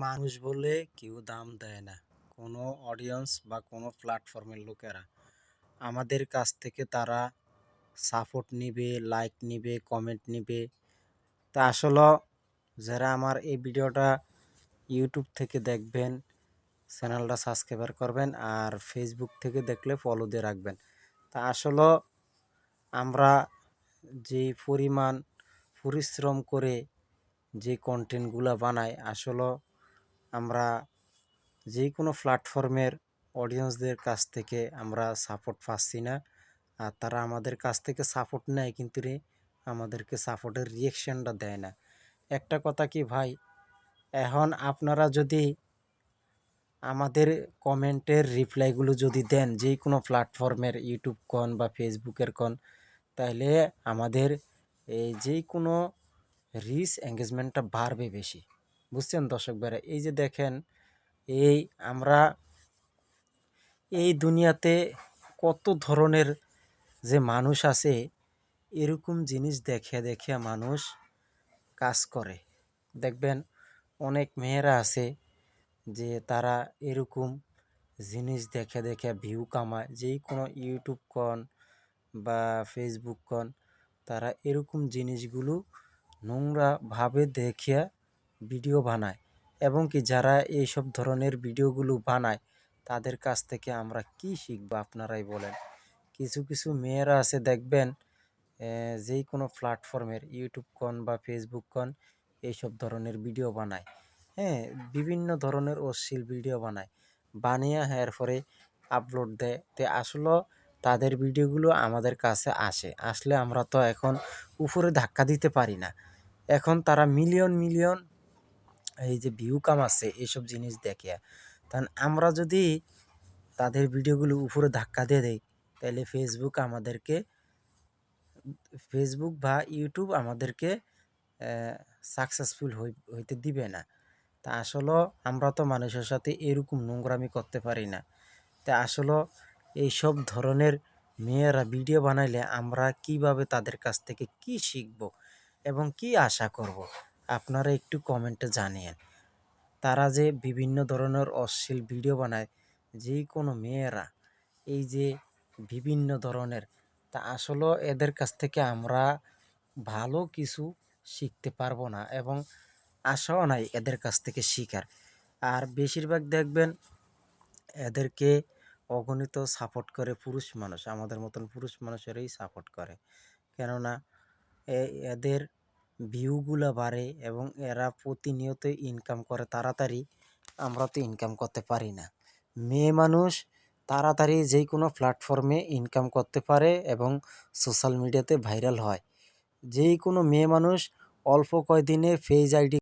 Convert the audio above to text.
মানুষ বলে কেউ দাম দেয় না। কোনো অডিয়েন্স বা কোনো প্ল্যাটফর্মের লোকেরা আমাদের কাছ থেকে তারা সাপোর্ট নিবে, লাইক নিবে, কমেন্ট নিবে। তা আসলে যারা আমার এই ভিডিওটা ইউটিউব থেকে দেখবেন, চ্যানেলটা সাবস্ক্রাইবার করবেন, আর ফেসবুক থেকে দেখলে ফলো দিয়ে রাখবেন। তা আসলে আমরা যে পরিমাণ পরিশ্রম করে যে কন্টেন্টগুলো বানাই, আসলে আমরা যে কোনো প্ল্যাটফর্মের অডিয়েন্সদের কাছ থেকে আমরা সাপোর্ট পাচ্ছি না। আর তারা আমাদের কাছ থেকে সাপোর্ট নেয়, কিন্তু আমাদেরকে সাপোর্টের রিয়েকশনটা দেয় না। একটা কথা কি ভাই, এখন আপনারা যদি আমাদের কমেন্টের রিপ্লাইগুলো যদি দেন যে কোনো প্ল্যাটফর্মের, ইউটিউব কন বা ফেসবুকের কন, তাহলে আমাদের এই যে কোনো রিচ এঙ্গেজমেন্টটা বাড়বে বেশি। বুঝছেন দর্শক ভাইরা? এই যে দেখেন, এই আমরা এই দুনিয়াতে কত ধরনের যে মানুষ আছে, এরকম জিনিস দেখে দেখে মানুষ কাজ করে। দেখবেন অনেক মেয়েরা আছে যে তারা এরকম জিনিস দেখে দেখে ভিউ কামায়, যেই কোনো ইউটিউব কন বা ফেসবুক কন, তারা এরকম জিনিসগুলো নোংরাভাবে দেখিয়া ভিডিও বানায়। এবং কি যারা এইসব ধরনের ভিডিওগুলো বানায়, তাদের কাছ থেকে আমরা কি শিখবো আপনারাই বলেন। কিছু কিছু মেয়েরা আছে দেখবেন, যেই কোনো প্ল্যাটফর্মের, ইউটিউব কন বা ফেসবুক কন, এইসব ধরনের ভিডিও বানায়। হ্যাঁ, বিভিন্ন ধরনের অশ্লীল ভিডিও বানায়, বানিয়ে এরপরে আপলোড দেয়। তো আসলে তাদের ভিডিওগুলো আমাদের কাছে আসলে আমরা তো এখন উপরে ধাক্কা দিতে পারি না। এখন তারা মিলিয়ন মিলিয়ন এই যে ভিউ কামাচ্ছে এইসব জিনিস দেখে। কারণ আমরা যদি তাদের ভিডিওগুলো উপরে ধাক্কা দিয়ে দেই, তাহলে ফেসবুক বা ইউটিউব আমাদেরকে সাকসেসফুল হইতে দিবে না। তা আসলে আমরা তো মানুষের সাথে এরকম নোংরামি করতে পারি না। তা আসলে এইসব ধরনের মেয়েরা ভিডিও বানাইলে আমরা কিভাবে তাদের কাছ থেকে কি শিখব এবং কি আশা করব, আপনারা একটু কমেন্টে জানিয়েন। তারা যে বিভিন্ন ধরনের অশ্লীল ভিডিও বানায়, যে কোনো মেয়েরা, এই যে বিভিন্ন ধরনের, তা আসলে এদের কাছ থেকে আমরা ভালো কিছু শিখতে পারবো না, এবং আশাও নাই এদের কাছ থেকে শিখার। আর বেশিরভাগ দেখবেন এদেরকে অগণিত সাপোর্ট করে পুরুষ মানুষ, আমাদের মতন পুরুষ মানুষেরই সাপোর্ট করে। কেননা এদের ভিউগুলো বাড়ে এবং এরা প্রতিনিয়ত ইনকাম করে তাড়াতাড়ি। আমরা তো ইনকাম করতে পারি না। মেয়ে মানুষ তাড়াতাড়ি যে কোনো প্ল্যাটফর্মে ইনকাম করতে পারে এবং সোশ্যাল মিডিয়াতে ভাইরাল হয়। যেই কোনো মেয়ে মানুষ অল্প কয়দিনে পেজ আইডি